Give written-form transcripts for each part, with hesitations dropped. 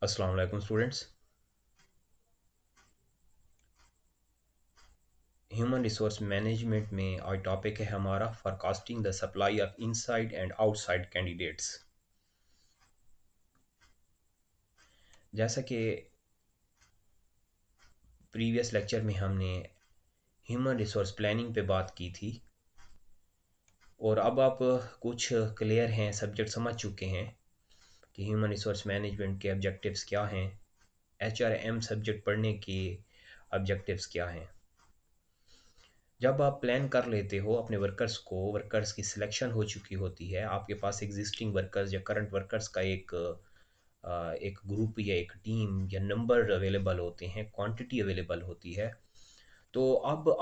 अस्सलाम वालेकुम students. Human resource management में आज टॉपिक है हमारा forecasting the supply of inside and outside candidates. जैसा कि प्रीवियस लेक्चर में हमने ह्यूमन रिसोर्स प्लानिंग पे बात की थी और अब आप कुछ क्लियर हैं, सब्जेक्ट समझ चुके हैं कि ह्यूमन रिसोर्स मैनेजमेंट के ऑब्जेक्टिव्स क्या हैं, एचआरएम सब्जेक्ट पढ़ने के ऑब्जेक्टिव्स क्या हैं। जब आप प्लान कर लेते हो अपने वर्कर्स को, वर्कर्स की सिलेक्शन हो चुकी होती है, आपके पास एग्जिस्टिंग वर्कर्स या करंट वर्कर्स का एक ग्रुप या एक टीम या नंबर अवेलेबल होते हैं, क्वांटिटी अवेलेबल होती है। तो अब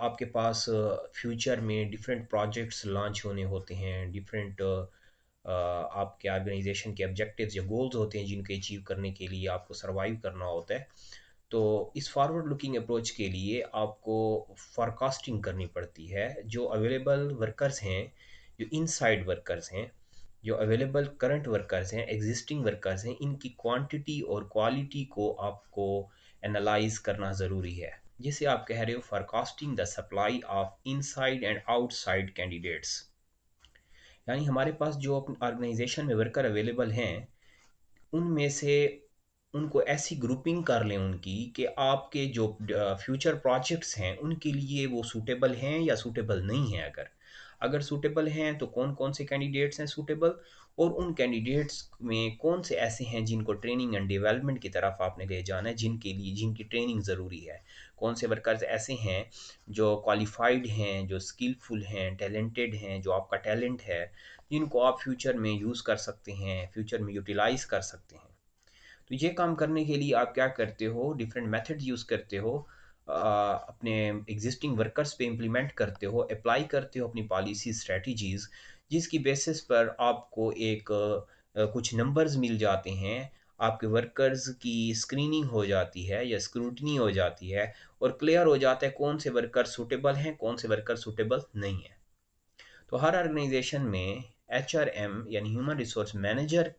आपके पास फ्यूचर में डिफरेंट प्रोजेक्ट्स लॉन्च होने होते हैं, डिफरेंट आपके ऑर्गेनाइजेशन के ऑब्जेक्टिव्स या गोल्स होते हैं जिनको अचीव करने के लिए आपको सरवाइव करना होता है। तो इस फॉरवर्ड लुकिंग अप्रोच के लिए आपको फोरकास्टिंग करनी पड़ती है। जो अवेलेबल वर्कर्स हैं, जो इनसाइड वर्कर्स हैं, जो अवेलेबल करंट वर्कर्स हैं, एग्जिस्टिंग वर्कर्स हैं, इनकी क्वांटिटी और क्वालिटी को आपको एनालाइज करना ज़रूरी है, जिसे आप कह रहे हो forecasting the supply of inside and outside candidates. यानी हमारे पास जो ऑर्गेनाइजेशन में वर्कर अवेलेबल हैं, उनमें से उनको ऐसी ग्रुपिंग कर लें उनकी कि आपके जो फ्यूचर प्रोजेक्ट्स हैं उनके लिए वो सूटेबल हैं या सूटेबल नहीं हैं। अगर अगर सूटेबल हैं तो कौन कौन से कैंडिडेट्स हैं सूटेबल, और उन कैंडिडेट्स में कौन से ऐसे हैं जिनको ट्रेनिंग एंड डेवलपमेंट की तरफ आपने ले जाना है, जिनके लिए जिनकी ट्रेनिंग ज़रूरी है। कौन से वर्कर्स ऐसे हैं जो क्वालिफाइड हैं, जो स्किलफुल हैं, टैलेंटेड हैं, जो आपका टैलेंट है, जिनको आप फ्यूचर में यूज़ कर सकते हैं, फ्यूचर में यूटिलाइज़ कर सकते हैं। तो ये काम करने के लिए आप क्या करते हो, डिफरेंट मेथड यूज़ करते हो, अपने एग्जिस्टिंग वर्कर्स पे इम्प्लीमेंट करते हो, अप्लाई करते हो अपनी पॉलिसी स्ट्रेटजीज़, जिसकी बेसिस पर आपको कुछ नंबर्स मिल जाते हैं। आपके वर्कर्स की स्क्रीनिंग हो जाती है या स्क्रूटनी हो जाती है और क्लियर हो जाता है कौन से वर्कर सूटेबल हैं, कौन से वर्कर सूटेबल नहीं हैं। तो हर ऑर्गेनाइजेशन में एचआरएम यानी ह्यूमन रिसोर्स मैनेजर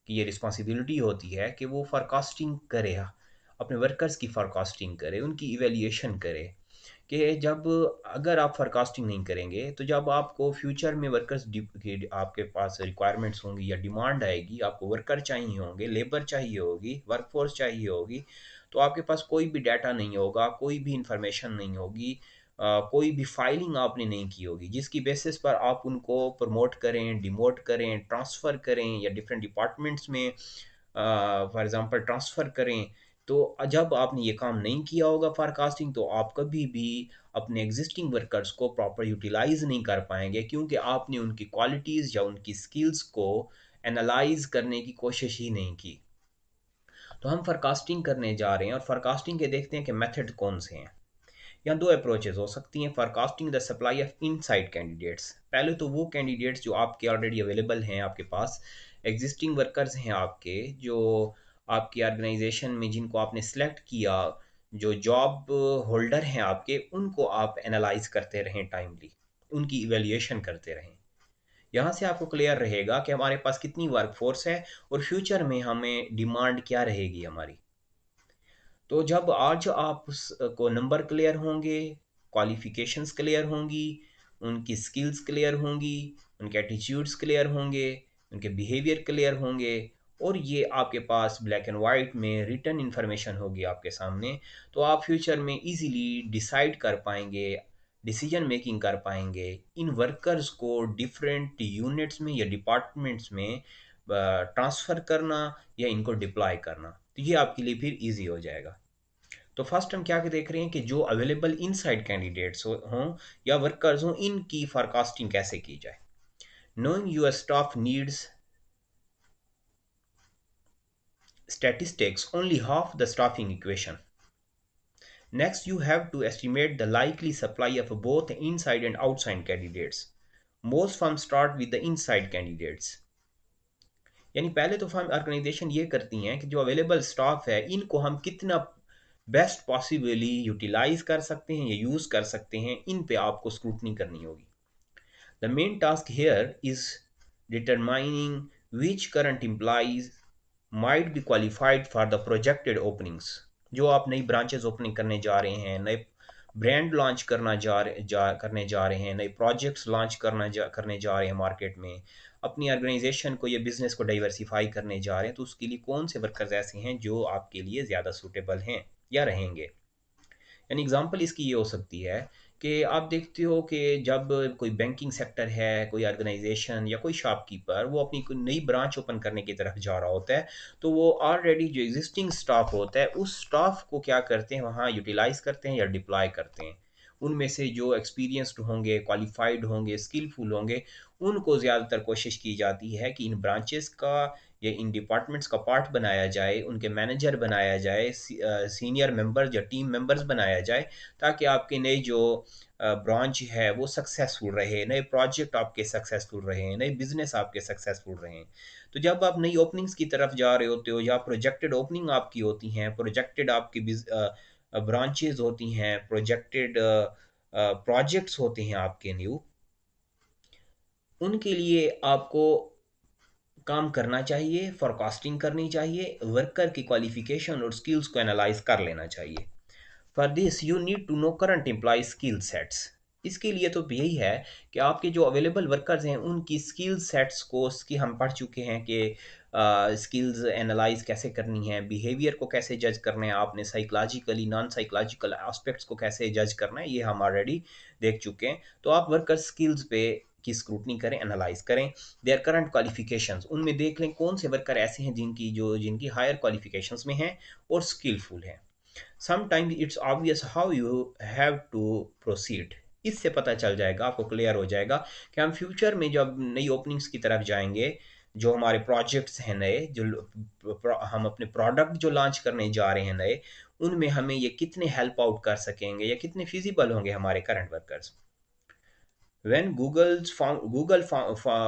की ये रिस्पॉन्सिबिलिटी होती है कि वो फोरकास्टिंग करे, अपने वर्कर्स की फोरकास्टिंग करे, उनकी इवेल्यूएशन करे। कि जब अगर आप फोरकास्टिंग नहीं करेंगे तो जब आपको फ्यूचर में वर्कर्स की आपके पास रिक्वायरमेंट्स होंगी या डिमांड आएगी, आपको वर्कर चाहिए होंगे, लेबर चाहिए होगी, वर्कफोर्स चाहिए होगी, तो आपके पास कोई भी डाटा नहीं होगा, कोई भी इंफॉर्मेशन नहीं होगी, कोई भी फाइलिंग आपने नहीं की होगी जिसकी बेसिस पर आप उनको प्रमोट करें, डिमोट करें, ट्रांसफ़र करें या डिफरेंट डिपार्टमेंट्स में फॉर एग्ज़ाम्पल ट्रांसफ़र करें। तो जब आपने ये काम नहीं किया होगा फोरकास्टिंग, तो आप कभी भी अपने एग्जिस्टिंग वर्कर्स को प्रॉपर यूटिलाइज नहीं कर पाएंगे, क्योंकि आपने उनकी क्वालिटीज़ या उनकी स्किल्स को एनालाइज करने की कोशिश ही नहीं की। तो हम फोरकास्टिंग करने जा रहे हैं और फोरकास्टिंग के देखते हैं कि मेथड कौन से हैं। यहाँ दो अप्रोचेज हो सकती हैं forecasting the supply of inside candidates. पहले तो वो कैंडिडेट्स जो आपके ऑलरेडी अवेलेबल हैं, आपके पास एग्जिस्टिंग वर्कर्स हैं आपके, जो आपकी ऑर्गेनाइजेशन में जिनको आपने सेलेक्ट किया, जो जॉब होल्डर हैं आपके, उनको आप एनालाइज करते रहें टाइमली, उनकी इवेल्यूएशन करते रहें। यहाँ से आपको क्लियर रहेगा कि हमारे पास कितनी वर्कफोर्स है और फ्यूचर में हमें डिमांड क्या रहेगी हमारी। तो जब आज को नंबर क्लियर होंगे, क्वालिफ़िकेशंस क्लियर होंगी, उनकी स्किल्स क्लियर होंगी, उनके एटीट्यूड्स क्लियर होंगे, उनके बिहेवियर क्लियर होंगे, और ये आपके पास ब्लैक एंड वाइट में रिटन इन्फॉर्मेशन होगी आपके सामने, तो आप फ्यूचर में इजीली डिसाइड कर पाएंगे, डिसीजन मेकिंग कर पाएंगे, इन वर्कर्स को डिफरेंट यूनिट्स में या डिपार्टमेंट्स में ट्रांसफ़र करना या इनको डिप्लॉय करना। तो ये आपके लिए फिर इजी हो जाएगा। तो फर्स्ट हम क्या देख रहे हैं कि जो अवेलेबल इनसाइड कैंडिडेट्स हों या वर्कर्स हों, इनकी फोरकास्टिंग कैसे की जाए। Knowing your staff needs statistics only half the staffing equation. Next, you have to estimate the likely supply of both inside and outside candidates. Most firms start with the inside candidates. यानी पहले तो firm organisation ये करती हैं कि जो available staff है, इनको हम कितना बेस्ट पॉसिबली यूटिलाइज कर सकते हैं या यूज़ कर सकते हैं, इन पे आपको स्क्रूटनी करनी होगी। The main task here is determining which current employees might be qualified for the projected openings. जो आप नई ब्रांचेस ओपनिंग करने जा रहे हैं, नए ब्रांड लॉन्च करने जा रहे हैं, नए प्रोजेक्ट्स लॉन्च करने जा रहे हैं मार्केट में, अपनी ऑर्गेनाइजेशन को, ये बिजनेस को डाइवर्सिफाई करने जा रहे हैं, तो उसके लिए कौन से वर्कर्स ऐसे हैं जो आपके लिए ज़्यादा सूटेबल हैं या रहेंगे। यानी एग्जांपल इसकी ये हो सकती है कि आप देखते हो कि जब कोई बैंकिंग सेक्टर है, कोई ऑर्गेनाइजेशन या कोई शॉपकीपर वो अपनी कोई नई ब्रांच ओपन करने की तरफ जा रहा होता है, तो वो ऑलरेडी जो एग्जिस्टिंग स्टाफ होता है उस स्टाफ को क्या करते हैं, वहाँ यूटिलाइज करते हैं या डिप्लॉय करते हैं। उनमें से जो एक्सपीरियंस्ड होंगे, क्वालिफाइड होंगे, स्किलफुल होंगे, उनको ज़्यादातर कोशिश की जाती है कि इन ब्रांचेस का या इन डिपार्टमेंट्स का पार्ट बनाया जाए, उनके मैनेजर बनाया जाए, सीनियर मेंबर्स या टीम मेंबर्स बनाया जाए, ताकि आपके नए जो ब्रांच है वो सक्सेसफुल रहे, नए प्रोजेक्ट आपके सक्सेसफुल रहे, नए बिजनेस आपके सक्सेसफुल रहें। तो जब आप नई ओपनिंग्स की तरफ जा रहे होते हो या प्रोजेक्टेड ओपनिंग आपकी होती हैं, प्रोजेक्टेड आपकी ब्रांचेज होती हैं, प्रोजेक्टेड प्रोजेक्ट्स होते हैं आपके न्यू, उनके लिए आपको काम करना चाहिए, फोरकास्टिंग करनी चाहिए, वर्कर की क्वालिफिकेशन और स्किल्स को एनालाइज कर लेना चाहिए। For this you need to know current employee skill sets. इसके लिए तो यही है कि आपके जो अवेलेबल वर्कर्स हैं उनकी स्किल सेट्स को, उसकी हम पढ़ चुके हैं कि स्किल्स एनालाइज कैसे करनी है, बिहेवियर को कैसे जज करना है, आपने साइकोलॉजिकली नॉन साइकोलॉजिकल एस्पेक्ट्स को कैसे जज करना है, ये हम ऑलरेडी देख चुके हैं। तो आप वर्कर स्किल्स पे की स्क्रूटनी करें, एनालाइज करें, देयर करंट क्वालिफिकेशंस, उनमें देख लें कौन से वर्कर ऐसे हैं जिनकी हायर क्वालिफिकेशंस में हैं और स्किलफुल हैं। Sometimes it's obvious how you have to proceed. इससे पता चल जाएगा, आपको क्लियर हो जाएगा कि हम फ्यूचर में जब नई ओपनिंग्स की तरफ जाएंगे, जो हमारे प्रोजेक्ट्स हैं नए, हम अपने प्रोडक्ट जो लॉन्च करने जा रहे हैं नए, उनमें हमें ये कितने हेल्प आउट कर सकेंगे या कितने फिजिबल होंगे हमारे current workers. When Google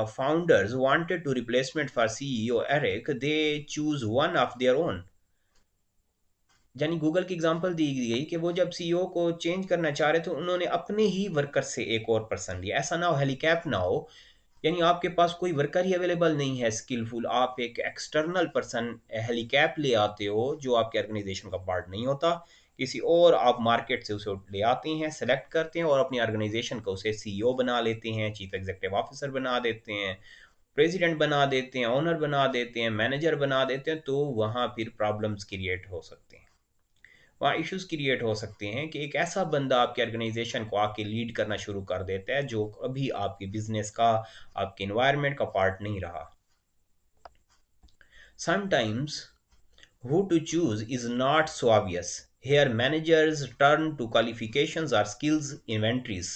founders wanted to replacement for CEO Eric, they choose one of their own। यानी गूगल की एग्जांपल दी गई कि वो जब सीईओ को चेंज करना चाह रहे थे, उन्होंने अपने ही वर्कर से एक और पर्सन लिया। ऐसा ना हो हेलीकैप ना हो, यानी आपके पास कोई वर्कर ही अवेलेबल नहीं है स्किलफुल, आप एक एक्सटर्नल पर्सन हेलीकैप ले आते हो जो आपके ऑर्गेनाइजेशन का पार्ट नहीं होता, किसी और आप मार्केट से उसे ले आते हैं, सेलेक्ट करते हैं और अपनी ऑर्गेनाइजेशन को उसे सीईओ बना लेते हैं, चीफ एग्जीक्यूटिव ऑफिसर बना देते हैं, प्रेसिडेंट बना देते हैं, ओनर बना देते हैं, मैनेजर बना देते हैं। तो वहाँ फिर प्रॉब्लम्स क्रिएट हो सकते हैं, वहाँ इश्यूज क्रिएट हो सकते हैं कि एक ऐसा बंदा आपके ऑर्गेनाइजेशन को आके लीड करना शुरू कर देता है जो अभी आपके बिजनेस का, आपके इन्वायरमेंट का पार्ट नहीं रहा। Sometimes who to choose is not so obvious. Here managers turn to qualifications or skills inventories।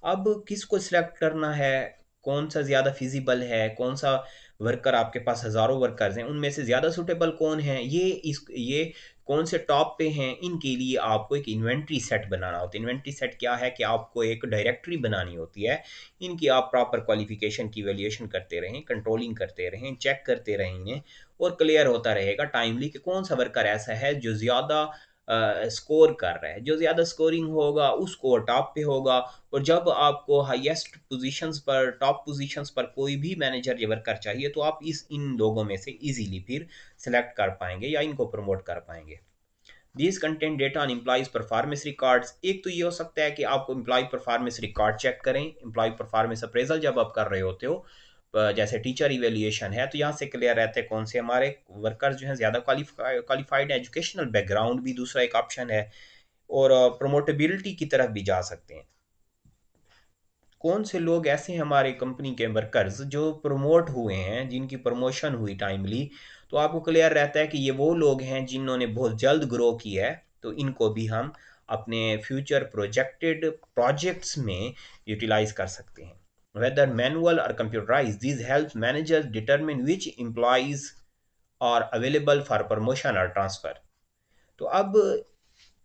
अब किसको सिलेक्ट करना है, कौन सा ज़्यादा फिजिबल है, कौन सा वर्कर, आपके पास हज़ारों वर्कर्स हैं, उनमें से ज़्यादा सूटेबल कौन है, ये कौन से टॉप पे हैं, इनके लिए आपको एक इन्वेंट्री सेट बनाना होता है। इन्वेंट्री सेट क्या है कि आपको एक डायरेक्टरी बनानी होती है, इनकी आप प्रॉपर क्वालिफिकेशन की वैल्यूएशन करते रहें, कंट्रोलिंग करते रहें, चेक करते रहेंगे और क्लियर होता रहेगा टाइमली कि कौन सा वर्कर ऐसा है जो ज़्यादा स्कोर कर रहा है, जो ज़्यादा स्कोरिंग होगा उसको टॉप पे होगा। और जब आपको हाईएस्ट पोजीशंस पर, टॉप पोजीशंस पर कोई भी मैनेजर या वर्कर चाहिए, तो आप इन लोगों में से इजीली फिर सेलेक्ट कर पाएंगे या इनको प्रमोट कर पाएंगे। These content data on employees performance records. एक तो ये हो सकता है कि आपको एम्प्लॉय परफॉर्मेंस रिकॉर्ड चेक करें, एम्प्लॉय परफॉर्मेंस अप्रेजल जब आप कर रहे होते हो, जैसे टीचर इवेल्युएशन है, तो यहाँ से क्लियर रहते हैं कौन से हमारे वर्कर्स जो हैं ज़्यादा क्वालिफाइड, एजुकेशनल बैकग्राउंड भी दूसरा एक ऑप्शन है, और प्रोमोटेबिलिटी की तरफ भी जा सकते हैं। कौन से लोग ऐसे हैं हमारे कंपनी के वर्कर्स जो प्रमोट हुए हैं, जिनकी प्रमोशन हुई टाइमली, तो आपको क्लियर रहता है कि ये वो लोग हैं जिन्होंने बहुत जल्द ग्रो किया है, तो इनको भी हम अपने फ्यूचर प्रोजेक्टेड प्रोजेक्ट्स में यूटिलाइज कर सकते हैं। वेदर मैनुअल और computerise, this help managers determine which employees are available for promotion और ट्रांसफ़र। तो अब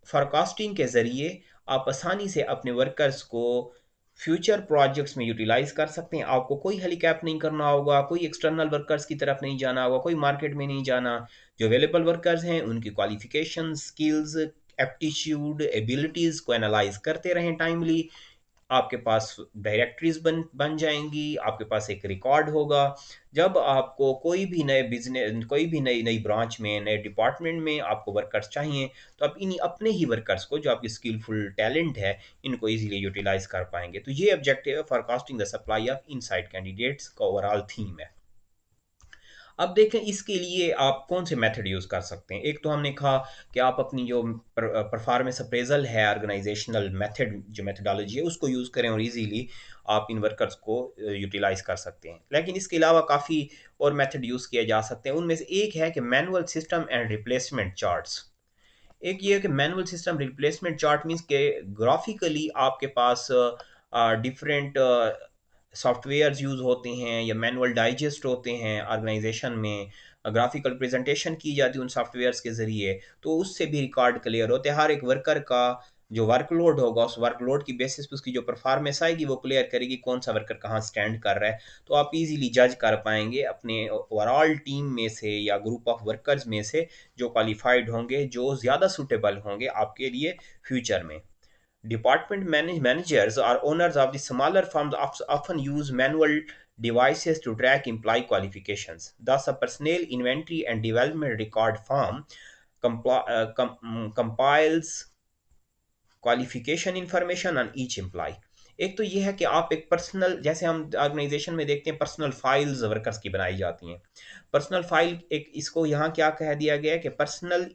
फोरकास्टिंग के ज़रिए आप आसानी से अपने वर्कर्स को फ्यूचर प्रोजेक्ट्स में यूटिलाइज कर सकते हैं। आपको कोई हेलीकैप नहीं करना होगा, कोई एक्सटर्नल वर्कर्स की तरफ नहीं जाना होगा, कोई मार्केट में नहीं जाना। जो अवेलेबल वर्कर्स हैं उनकी क्वालिफिकेशन, स्किल्स, एप्टीट्यूड, एबिलिटीज़ को एनालाइज करते रहें टाइमली, आपके पास डायरेक्टरीज बन बन जाएंगी, आपके पास एक रिकॉर्ड होगा। जब आपको कोई भी नए बिजनेस, कोई भी नई नई ब्रांच में, नए डिपार्टमेंट में आपको वर्कर्स चाहिए, तो आप इन्हीं अपने ही वर्कर्स को, जो आपकी स्किलफुल टैलेंट है, इनको इजीली यूटिलाइज कर पाएंगे। तो ये ऑब्जेक्टिव है forecasting the supply of inside candidates का ओवरऑल थीम है। अब देखें इसके लिए आप कौन से मेथड यूज़ कर सकते हैं। एक तो हमने कहा कि आप अपनी जो परफॉर्मेंस अप्रेजल है, ऑर्गेनाइजेशनल मेथड, जो मेथडोलॉजी है, उसको यूज़ करें और इजीली आप इन वर्कर्स को यूटिलाइज कर सकते हैं। लेकिन इसके अलावा काफ़ी और मेथड यूज़ किए जा सकते हैं। उनमें से एक है कि manual system and replacement charts. एक ये है कि manual system replacement chart means के ग्राफिकली आपके पास डिफरेंट सॉफ्टवेयर्स यूज़ होते हैं या मैनुअल डाइजेस्ट होते हैं ऑर्गेनाइजेशन में, ग्राफिकल प्रेजेंटेशन की जाती है उन सॉफ्टवेयर्स के ज़रिए, तो उससे भी रिकॉर्ड क्लियर होते हैं। हर एक वर्कर का जो वर्कलोड होगा, उस वर्कलोड की बेसिस पे उसकी जो परफॉर्मेंस आएगी वो क्लियर करेगी कौन सा वर्कर कहाँ स्टैंड कर रहा है। तो आप इजीली जज कर पाएंगे अपने ओवरऑल टीम में से या ग्रुप ऑफ वर्कर्स में से जो क्वालिफाइड होंगे, जो ज़्यादा सूटेबल होंगे आपके लिए फ्यूचर में। Department managers or owners of the smaller firms often use manual devices to track employee qualifications. Thus, a personnel inventory and development record form compiles qualification information on each employ. एक तो ये है कि आप एक personal, जैसे हम organisation में देखते हैं पर्सनल फाइल्स वर्कर्स की बनाई जाती हैं। पर्सनल फाइल एक, इसको यहाँ क्या कह दिया गया है कि personal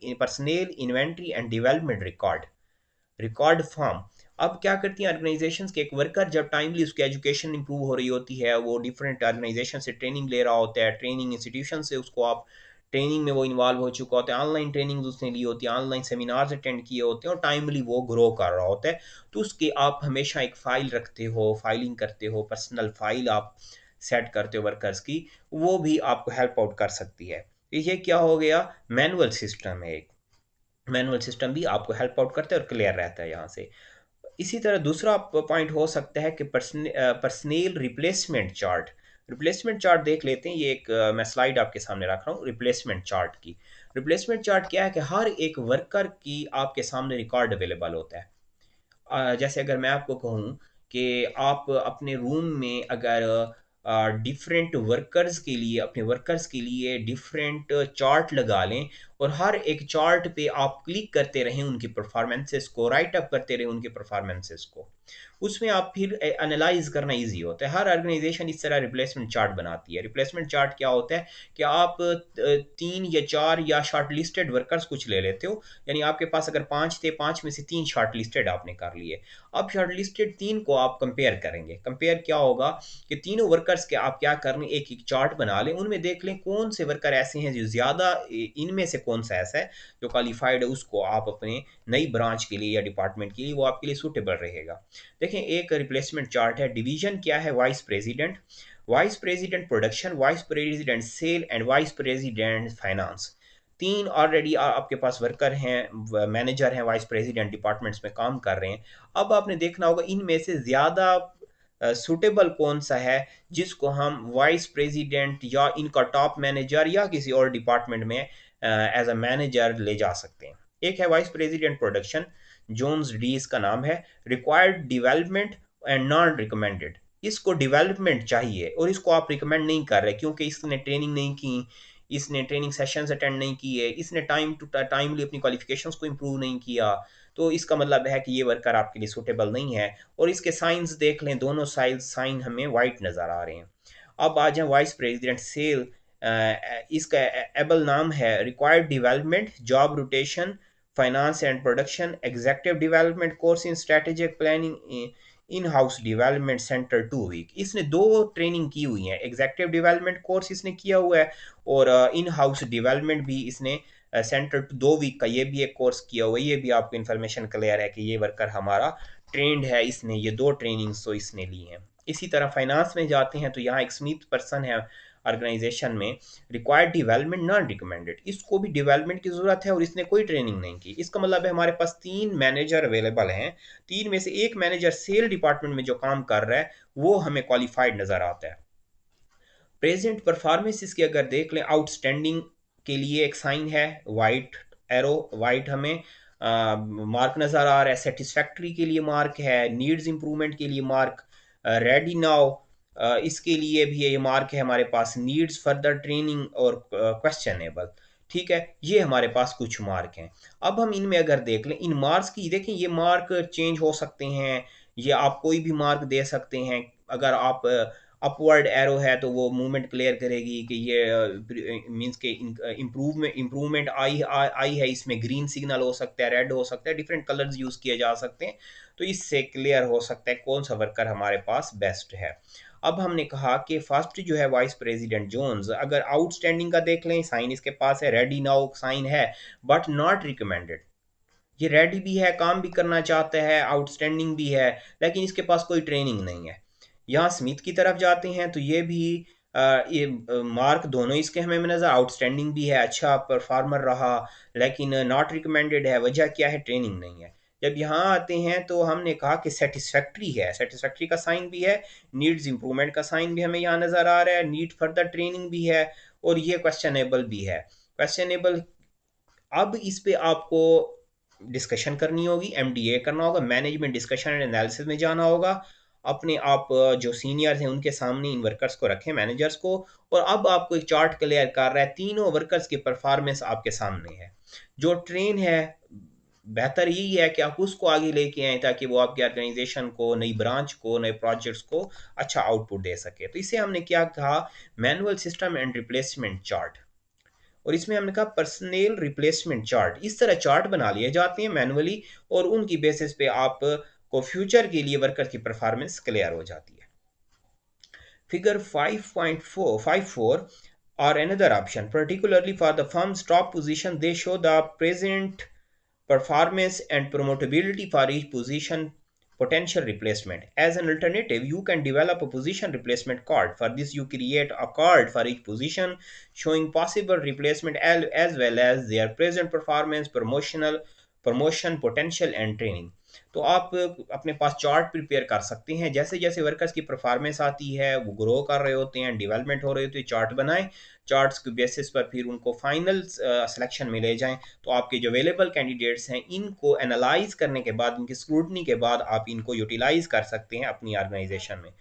inventory and development record form. अब क्या करती हैं ऑर्गेनाइजेशंस के, एक वर्कर जब टाइमली उसकी एजुकेशन इंप्रूव हो रही होती है, वो डिफरेंट ऑर्गेनाइजेशन से ट्रेनिंग ले रहा होता है, ट्रेनिंग इंस्टीट्यूशन से उसको आप ट्रेनिंग में वो इन्वॉल्व हो चुका होता है, ऑनलाइन ट्रेनिंग उसने ली होती है, ऑनलाइन सेमिनार्स अटेंड किए होते हैं और टाइमली वो ग्रो कर रहा होता है। तो उसके आप हमेशा एक फ़ाइल रखते हो, फाइलिंग करते हो, पर्सनल फाइल आप सेट करते हो वर्कर्स की, वो भी आपको हेल्प आउट कर सकती है। तो ये क्या हो गया, मैनुअल सिस्टम है एक। मैनुअल सिस्टम भी आपको हेल्प आउट करता है और क्लियर रहता है यहाँ से। इसी तरह दूसरा पॉइंट हो सकता है कि personnel replacement chart. Replacement chart देख लेते हैं। ये एक मैं स्लाइड आपके सामने रख रहा हूँ रिप्लेसमेंट चार्ट की। रिप्लेसमेंट चार्ट क्या है कि हर एक वर्कर की आपके सामने रिकॉर्ड अवेलेबल होता है। जैसे अगर मैं आपको कहूँ कि आप अपने रूम में अगर डिफरेंट वर्कर्स के लिए, अपने वर्कर्स के लिए डिफरेंट चार्ट लगा लें और हर एक चार्ट पे आप क्लिक करते रहें उनकी परफॉर्मेंसेस को, राइट अप करते रहें उनके परफॉर्मेंसेस को, उसमें आप फिर एनालाइज करना इजी होता है। हर ऑर्गेनाइजेशन इस तरह रिप्लेसमेंट चार्ट बनाती है। रिप्लेसमेंट चार्ट क्या होता है कि आप 3 या 4 या शॉर्ट लिस्टेड वर्कर्स कुछ ले लेते हो, यानी आपके पास अगर 5 थे, 5 में से 3 शॉर्ट लिस्टेड आपने कर लिए। अब शॉर्ट लिस्टेड 3 को आप कंपेयर करेंगे। कंपेयर क्या होगा कि तीनों वर्कर्स के आप क्या कर लें, एक एक चार्ट बना लें, उनमें देख लें कौन से वर्कर ऐसे हैं जो ज़्यादा, इनमें से कौन सा ऐसा है जो क्वालिफाइड है, उसको आप अपने नई ब्रांच के लिए या डिपार्टमेंट के लिए वो आपके लिए सूटेबल रहेगा। देखें एक रिप्लेसमेंट चार्ट है। डिवीजन क्या है, vice president production, vice president sale and vice president finance. 3 already आपके पास वर्कर हैं, मैनेजर हैं, वाइस प्रेसिडेंट डिपार्टमेंट्स में काम कर रहे हैं। अब आपने देखना होगा इनमें से ज़्यादा सूटेबल कौन सा है जिसको हम वाइस प्रेसिडेंट या इनका टॉप मैनेजर या किसी और डिपार्टमेंट में एज अ मैनेजर ले जा सकते हैं। एक है vice president production, Jones D इसका नाम है। Required development and non recommended. इसको डेवलपमेंट चाहिए और इसको आप रिकमेंड नहीं कर रहे क्योंकि इसने ट्रेनिंग नहीं की, इसने ट्रेनिंग सेशंस अटेंड नहीं किए, इसने टाइम टू टाइमली अपनी क्वालिफिकेशंस को इम्प्रूव नहीं किया, तो इसका मतलब है कि ये वर्कर आपके लिए सूटेबल नहीं है। और इसके साइंस देख लें, दोनों साइन हमें वाइट नज़र आ रहे हैं। अब आ जाए वाइस प्रेसिडेंट सेल। इसका एबल नाम है required development, job rotation, finance and production, executive development course in strategic planning, in house development centre 2 week. इसने 2 ट्रेनिंग की हुई है, एग्जेक्टिव डेवलपमेंट कोर्स इसने किया हुआ है और इन हाउस डेवलपमेंट भी इसने सेंटर 2 वीक का ये भी एक कोर्स किया हुआ है। ये भी आपको इन्फॉर्मेशन क्लियर है कि ये वर्कर हमारा ट्रेंड है, इसने ये 2 ट्रेनिंग्स तो इसने ली हैं। इसी तरह फाइनेंस में जाते हैं तो यहाँ एक स्मिथ पर्सन है ऑर्गेनाइजेशन में, रिक्वायर्ड डेवलपमेंट नॉन रिकमेंडेड। इसको भी डेवलपमेंट की ज़रूरत है और इसने कोई ट्रेनिंग नहीं की। इसका मतलब है हमारे पास 3 मैनेजर अवेलेबल हैं, 3 में से एक मैनेजर सेल डिपार्टमेंट में जो काम कर रहा है वो हमें क्वालिफाइड नज़र आता है। प्रेजेंट परफॉर्मेंस की अगर देख लें, आउटस्टैंडिंग के लिए एक साइन है वाइट एरो, वाइट हमें मार्क नज़र आ रहा है, सेटिस्फैक्ट्री के लिए मार्क है, नीड्स इंप्रूवमेंट के लिए मार्क, रेडी नाउ इसके लिए भी ये मार्क है हमारे पास, नीड्स फर्दर ट्रेनिंग और क्वेश्चनेबल। ठीक है, ये हमारे पास कुछ मार्क हैं। अब हम इनमें अगर देख लें, इन मार्क्स की देखें, ये मार्क चेंज हो सकते हैं, ये आप कोई भी मार्क दे सकते हैं। अगर आप अपवर्ड एरो है तो वो मूवमेंट क्लियर करेगी कि ये मींस के इम्प्रूवमेंट आई है, इसमें ग्रीन सिग्नल हो सकता है, रेड हो सकता है, डिफरेंट कलर्स यूज़ किए जा सकते हैं। तो इससे क्लियर हो सकता है कौन सा वर्कर हमारे पास बेस्ट है। अब हमने कहा कि फर्स्ट जो है वाइस प्रेसिडेंट जोन्स, अगर आउटस्टैंडिंग का देख लें, साइन इसके पास है, रेडी नाउ साइन है, बट नॉट रिकमेंडेड। ये रेडी भी है, काम भी करना चाहता है, आउटस्टैंडिंग भी है, लेकिन इसके पास कोई ट्रेनिंग नहीं है। यहाँ स्मिथ की तरफ जाते हैं तो ये भी ये मार्क दोनों इसके हमें नज़र, आउटस्टैंडिंग भी है, अच्छा परफार्मर रहा, लेकिन नॉट रिकमेंडेड है। वजह क्या है? ट्रेनिंग नहीं है। जब यहाँ आते हैं तो हमने कहा कि सेटिस्फैक्ट्री है, सेटिस्फैक्ट्री का साइन भी है, नीड्स इंप्रूवमेंट का साइन भी हमें यहाँ नज़र आ रहा है, नीड फर्दर ट्रेनिंग भी है, और ये क्वेश्चनेबल भी है। क्वेश्चनेबल, अब इस पे आपको डिस्कशन करनी होगी, एमडीए करना होगा, मैनेजमेंट डिस्कशन एंड एनालिसिस में जाना होगा। अपने आप जो सीनियर्स हैं उनके सामने इन वर्कर्स को रखें, मैनेजर्स को, और अब आपको एक चार्ट क्लियर कर रहा है, तीनों वर्कर्स की परफॉर्मेंस आपके सामने है। जो ट्रेन है, बेहतर यही है कि आप उसको आगे लेके आएँ ताकि वो आपकी ऑर्गेनाइजेशन को, नई ब्रांच को, नए प्रोजेक्ट्स को अच्छा आउटपुट दे सके। तो इसे हमने क्या कहा? Manual system and replacement chart. और इसमें हमने कहा पर्सनल रिप्लेसमेंट चार्ट। इस तरह चार्ट बना लिए जाते हैं मैनुअली, और उनकी बेसिस पे आप को फ्यूचर के लिए वर्कर की परफॉर्मेंस क्लियर हो जाती है। Figure 5.454 or another option, particularly for the firm's top position, they show the present performance and promotability for each position potential replacement. As an alternative, you can develop a position replacement card. For this, you create a card for each position showing possible replacement as well as their present performance, promotion potential and training. तो आप अपने पास chart prepare कर सकते हैं, जैसे जैसे workers की performance आती है, वो ग्रो कर रहे होते हैं, डेवलपमेंट हो रहे होते हैं, चार्ट बनाएं, चार्ट्स के बेसिस पर फिर उनको फाइनल सिलेक्शन में ले जाएं। तो आपके जो अवेलेबल कैंडिडेट्स हैं, इनको एनालाइज करने के बाद, इनकी स्क्रूटनी के बाद आप इनको यूटिलाइज कर सकते हैं अपनी ऑर्गेनाइजेशन में।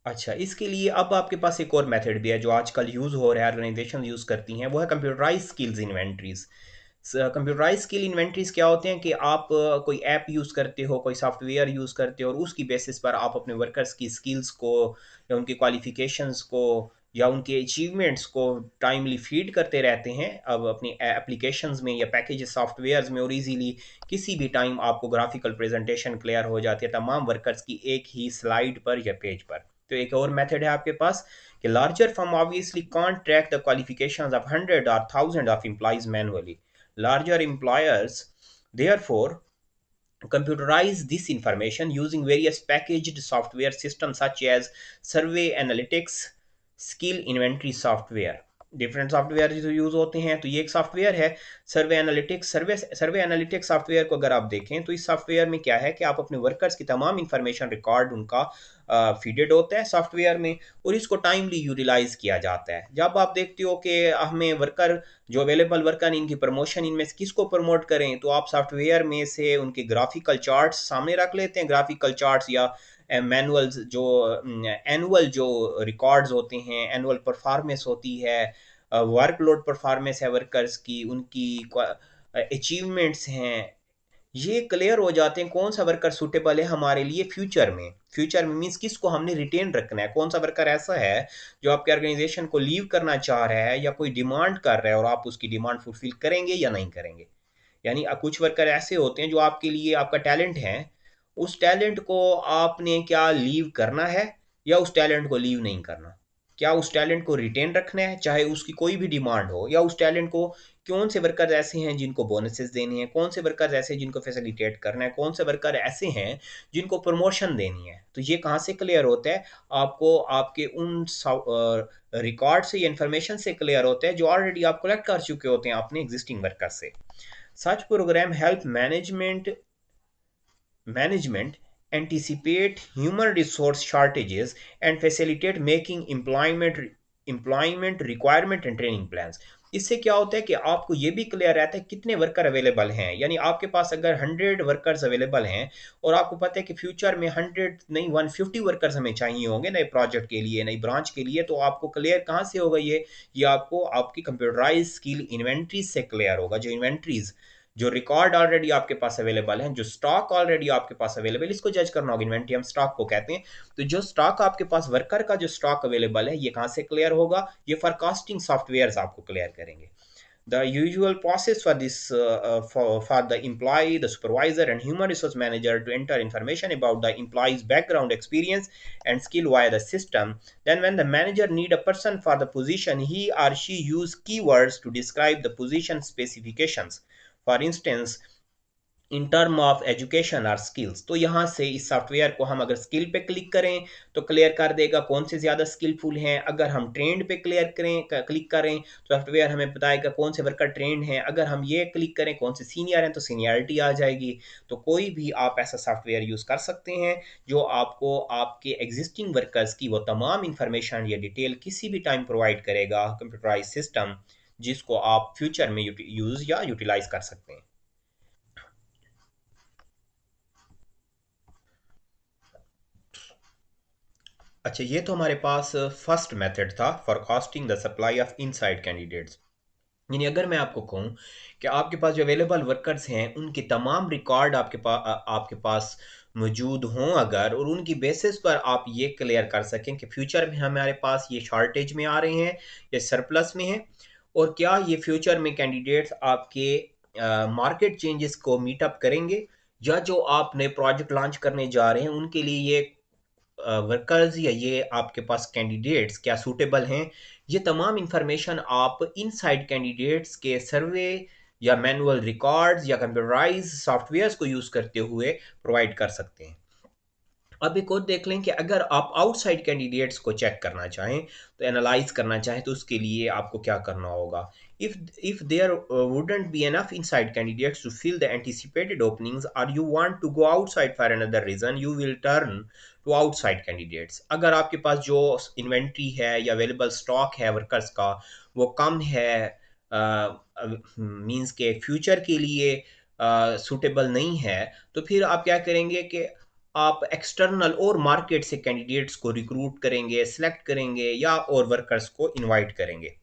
अच्छा, इसके लिए अब आपके पास एक और मेथड भी है जो आजकल यूज़ हो रहा है, ऑर्गेनाइजेशन यूज़ करती हैं, वो है computerise skills inventories. Computerise skill inventories क्या होते हैं कि आप कोई ऐप यूज़ करते हो, कोई सॉफ्टवेयर यूज़ करते हो, और उसकी बेसिस पर आप अपने वर्कर्स की स्किल्स को, या उनकी क्वालिफिकेशंस को, या उनके अचीवमेंट्स को टाइमली फीड करते रहते हैं अब अपनी एप्लीकेशंस में या पैकेज सॉफ्टवेयर्स में, और इजीली किसी भी टाइम आपको ग्राफिकल प्रेजेंटेशन क्लियर हो जाती है तमाम वर्कर्स की एक ही स्लाइड पर या पेज पर। तो एक और मेथड है आपके पास कि larger firm obviously can't track the qualifications of hundred और thousand of employees manually. Larger employers, therefore, computerize this information using various packaged software systems such as survey analytics, skill inventory software. Different software जो use होते हैं, तो ये एक software है सर्वे analytics. सर्वे analytics software को अगर आप देखें तो इस सॉफ्टवेयर में क्या है कि आप अपने वर्कर्स की तमाम इंफॉर्मेशन रिकॉर्ड उनका फीडेड होता है सॉफ्टवेयर में, और इसको टाइमली यूटिलाइज किया जाता है। जब आप देखते हो कि हमें वर्कर जो अवेलेबल वर्कर, इनकी प्रमोशन, इनमें से किसको प्रमोट करें, तो आप सॉफ्टवेयर में से उनके ग्राफिकल चार्ट्स सामने रख लेते हैं, ग्राफिकल चार्ट्स या मैनुअल्स, जो एनुअल जो रिकॉर्ड्स होते हैं, एनुअल परफॉर्मेंस होती है, वर्कलोड परफॉर्मेंस है वर्कर्स की, उनकी अचीवमेंट्स हैं, ये क्लियर हो जाते हैं कौन सा वर्कर सूटेबल है हमारे लिए फ्यूचर में। फ्यूचर में मीन्स किसको हमने रिटेन रखना है, कौन सा वर्कर ऐसा है जो आपके ऑर्गेनाइजेशन को लीव करना चाह रहा है या कोई डिमांड कर रहा है, और आप उसकी डिमांड फुलफिल करेंगे या नहीं करेंगे। यानी कुछ वर्कर ऐसे होते हैं जो आपके लिए, आपका टैलेंट है, उस टैलेंट को आपने क्या लीव करना है या उस टैलेंट को लीव नहीं करना, क्या उस टैलेंट को रिटेन रखना है चाहे उसकी कोई भी डिमांड हो, या उस टैलेंट को, कौन से वर्कर ऐसे हैं जिनको बोनसेस देने हैं, कौन से वर्कर ऐसे हैं जिनको फैसिलिटेट करना है, कौन से वर्कर ऐसे हैं जिनको प्रमोशन देनी है। तो ये कहाँ से क्लियर होता है? आपको आपके उन रिकॉर्ड से या इन्फॉर्मेशन से क्लियर होता है जो ऑलरेडी आप कलेक्ट कर चुके होते हैं अपने एग्जिस्टिंग वर्कर से। Such program help management anticipate human resource shortages and facilitate making employment requirement and training plans. इससे क्या होता है कि आपको ये भी क्लियर रहता है कितने वर्कर अवेलेबल हैं। यानी आपके पास अगर 100 वर्कर्स अवेलेबल हैं और आपको पता है कि फ्यूचर में 100 नहीं 150 वर्कर्स हमें चाहिए होंगे नए प्रोजेक्ट के लिए, नई ब्रांच के लिए, तो आपको क्लियर कहाँ से होगा ये आपको आपकी कंप्यूटराइज स्किल इन्वेंट्रीज से क्लियर होगा। जो इन्वेंट्रीज, जो रिकॉर्ड ऑलरेडी आपके पास अवेलेबल है, जो स्टॉक ऑलरेडी आपके पास अवेलेबल, इसको जज करना होगा। इन्वेंट्री हम स्टॉक को कहते हैं। तो जो स्टॉक आपके पास वर्कर का जो स्टॉक अवेलेबल है, ये कहाँ से क्लियर होगा? ये फोरकास्टिंग सॉफ्टवेयर आपको क्लियर करेंगे। The usual process for this for the employee, the supervisor, and human resource manager to enter information about the employee's background, experience, and skill via the system. Then, when the manager need a person for the position, he or she use keywords to describe the position specifications. For instance, in term of education और skills. तो यहाँ से इस software को हम अगर skill पे click करें तो क्लियर कर देगा कौन से ज़्यादा स्किलफुल हैं। अगर हम ट्रेंड पे क्लिक करें तो सॉफ्टवेयर हमें बताएगा कौन से वर्कर ट्रेंड हैं। अगर हम ये क्लिक करें कौन से सीनियर हैं तो सीनियरिटी आ जाएगी। तो कोई भी आप ऐसा सॉफ्टवेयर यूज़ कर सकते हैं जो आपको आपके एग्जिस्टिंग वर्कर्स की वो तमाम इंफॉर्मेशन या डिटेल किसी भी टाइम प्रोवाइड करेगा, कंप्यूटराइज सिस्टम, जिसको आप फ्यूचर में यूज़ या यूटिलाइज कर सकते हैं। अच्छा, ये तो हमारे पास फर्स्ट मेथड था, forecasting the supply of inside candidates. यानी अगर मैं आपको कहूँ कि आपके पास जो अवेलेबल वर्कर्स हैं उनके तमाम रिकॉर्ड आपके पास मौजूद हों अगर, और उनकी बेसिस पर आप ये क्लियर कर सकें कि फ्यूचर में हमारे पास ये शॉर्टेज में आ रहे हैं या सरप्लस में हैं, और क्या ये फ्यूचर में कैंडिडेट्स आपके मार्केट चेंजेस को मीटअप करेंगे, या जो आप नए प्रोजेक्ट लॉन्च करने जा रहे हैं उनके लिए ये वर्कर्स या ये आपके पास कैंडिडेट्स क्या सूटेबल हैं। ये तमाम इंफॉर्मेशन आप इनसाइड कैंडिडेट्स के सर्वे या मैनुअल रिकॉर्ड्स या कंप्यूटराइज सॉफ्टवेयर्स को यूज़ करते हुए प्रोवाइड कर सकते हैं। अब एक और देख लें कि अगर आप आउटसाइड कैंडिडेट्स को चेक करना चाहें, तो एनालाइज करना चाहें, तो उसके लिए आपको क्या करना होगा? if there wouldn't be enough inside candidates to fill the anticipated openings, or you want to go outside for another reason, you will turn to outside candidates. अगर आपके पास जो इन्वेंट्री है या अवेलेबल स्टॉक है वर्कर्स का वो कम है, means के फ्यूचर के लिए सूटेबल नहीं है, तो फिर आप क्या करेंगे कि आप एक्सटर्नल और मार्केट से कैंडिडेट्स को रिक्रूट करेंगे, सेलेक्ट करेंगे, या और वर्कर्स को इनवाइट करेंगे।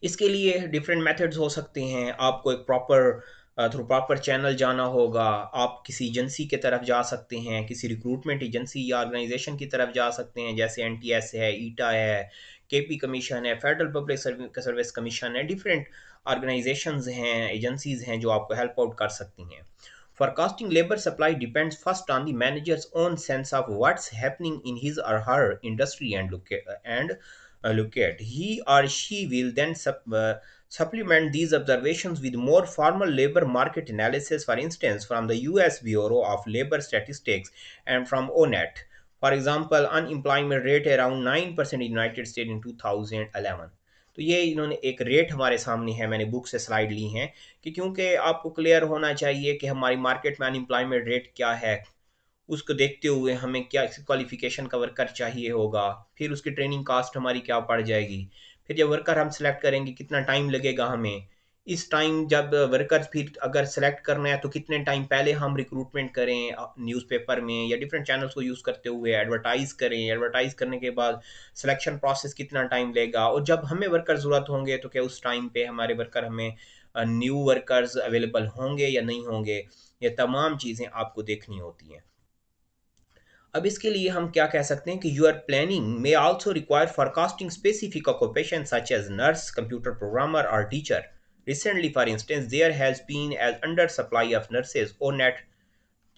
इसके लिए डिफरेंट मेथड्स हो सकते हैं। आपको एक थ्रू प्रॉपर चैनल जाना होगा। आप किसी एजेंसी की तरफ जा सकते हैं, किसी रिक्रूटमेंट एजेंसी या ऑर्गेनाइजेशन की तरफ जा सकते हैं, जैसे एनटीएस है, ईटा है, केपी कमीशन है, फेडरल पब्लिक सर्विस कमीशन है। डिफरेंट ऑर्गेनाइजेशंस हैं, एजेंसीज हैं जो आपको हेल्प आउट कर सकती हैं। Forecasting labor supply depends first on the manager's own sense of what's happening in his or her industry and locate. He or she will then supplement these observations with more formal labor market analysis, for instance, from the US Bureau of Labor Statistics and from ONET. For example, unemployment rate around 9% in United States in 2011. तो ये इन्होंने एक rate हमारे सामने है, मैंने book से slide ली हैं, कि क्योंकि आपको क्लियर होना चाहिए कि हमारी मार्केट में अनएम्प्लॉयमेंट रेट क्या है। उसको देखते हुए हमें क्या क्वालिफिकेशन का वर्कर चाहिए होगा, फिर उसकी ट्रेनिंग कास्ट हमारी क्या पड़ जाएगी, फिर जब वर्कर हम सेलेक्ट करेंगे कितना टाइम लगेगा हमें। इस टाइम जब वर्कर्स फिर अगर सेलेक्ट करना है तो कितने टाइम पहले हम रिक्रूटमेंट करें, न्यूज़पेपर में या डिफरेंट चैनल्स को यूज़ करते हुए एडवर्टाइज करें, एडवर्टाइज करने के बाद सिलेक्शन प्रोसेस कितना टाइम लेगा, और जब हमें वर्कर ज़रूरत होंगे तो क्या उस टाइम पे हमारे वर्कर हमें न्यू वर्कर्स अवेलेबल होंगे या नहीं होंगे। ये तमाम चीज़ें आपको देखनी होती हैं। अब इसके लिए हम क्या कह सकते हैं कि your planning may also require forecasting specific occupations such as nurse, computer programmer, or teacher. Recently, for instance, there has been an under supply of nurses or net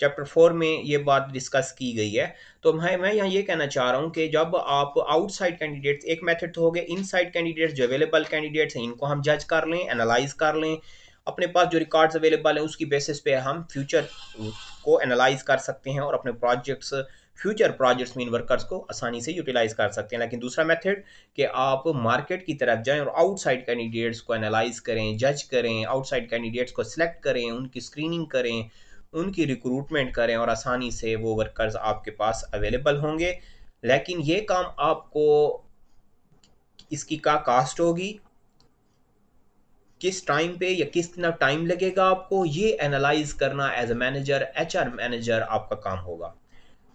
chapter 4 में ये बात डिस्कस की गई है। तो मैं यहाँ ये कहना चाह रहा हूँ कि जब आप आउटसाइड कैंडिडेट्स, एक मेथड तो हो गए इनसाइड कैंडिडेट्स, जो अवेलेबल कैंडिडेट्स हैं इनको हम जज कर लें, एनालाइज कर लें, अपने पास जो रिकॉर्ड्स अवेलेबल हैं उसकी बेसिस पे हम फ्यूचर को एनालाइज कर सकते हैं और अपने फ्यूचर प्रोजेक्ट्स में इन वर्कर्स को आसानी से यूटिलाइज कर सकते हैं। लेकिन दूसरा मेथड कि आप मार्केट की तरफ जाएं और आउटसाइड कैंडिडेट्स को एनालाइज करें, जज करें, आउटसाइड कैंडिडेट्स को सिलेक्ट करें, उनकी स्क्रीनिंग करें, उनकी रिक्रूटमेंट करें, और आसानी से वो वर्कर्स आपके पास अवेलेबल होंगे। लेकिन ये काम आपको, इसकी क्या कास्ट होगी? किस टाइम पे या कितना टाइम लगेगा आपको, ये एनालाइज करना as a manager, HR manager आपका काम होगा।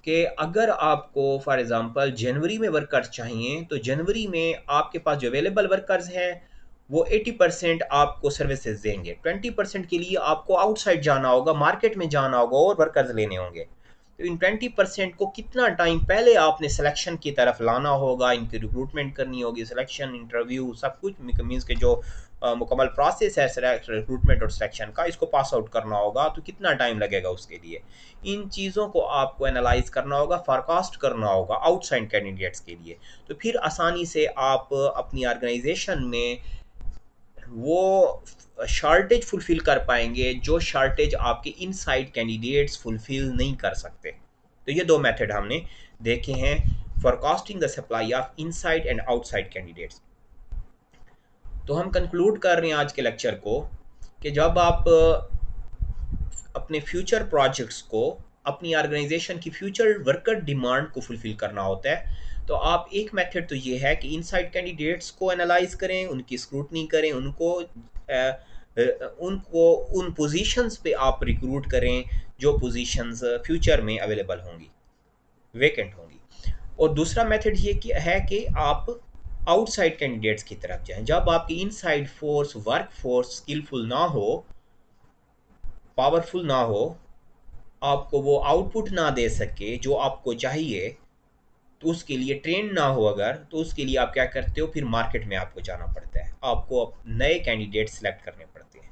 कि अगर आपको फॉर एग्जांपल जनवरी में वर्कर्स चाहिए, तो जनवरी में आपके पास जो अवेलेबल वर्कर्स हैं वो 80% आपको सर्विसेज देंगे, 20% के लिए आपको आउटसाइड जाना होगा, मार्केट में जाना होगा और वर्कर्स लेने होंगे। तो इन 20% को कितना टाइम पहले आपने सिलेक्शन की तरफ लाना होगा, इनकी रिक्रूटमेंट करनी होगी, सिलेक्शन, इंटरव्यू, सब कुछ मीन्स के जो मुकम्मल प्रोसेस है रिक्रूटमेंट और सिलेक्शन का, इसको पास आउट करना होगा, तो कितना टाइम लगेगा उसके लिए। इन चीज़ों को आपको एनालाइज करना होगा, फोरकास्ट करना होगा आउटसाइड कैंडिडेट्स के लिए। तो फिर आसानी से आप अपनी ऑर्गेनाइजेशन में वो शॉर्टेज फुलफिल कर पाएंगे जो शॉर्टेज आपके इनसाइड कैंडिडेट्स फुलफिल नहीं कर सकते। तो ये दो मेथड हमने देखे हैं, forecasting the supply of inside and outside candidates. तो हम कंक्लूड कर रहे हैं आज के लेक्चर को कि जब आप अपने फ्यूचर प्रोजेक्ट्स को, अपनी ऑर्गेनाइजेशन की फ्यूचर वर्कर डिमांड को फुलफिल करना होता है, तो आप एक मेथड तो ये है कि इनसाइड कैंडिडेट्स को एनालाइज करें, उनकी स्क्रूटनी करें, उनको उन पोजीशंस पे आप रिक्रूट करें जो पोजीशंस फ्यूचर में अवेलेबल होंगी, वेकेंट होंगी। और दूसरा मेथड ये है कि आप आउटसाइड कैंडिडेट्स की तरफ जाएं, जब आपकी inside force, workforce skilful ना हो, पावरफुल ना हो, आपको वो आउटपुट ना दे सके जो आपको चाहिए, तो उसके लिए ट्रेन ना हो अगर, तो उसके लिए आप क्या करते हो, फिर मार्केट में आपको जाना पड़ता है, आपको नए कैंडिडेट सेलेक्ट करने पड़ते हैं।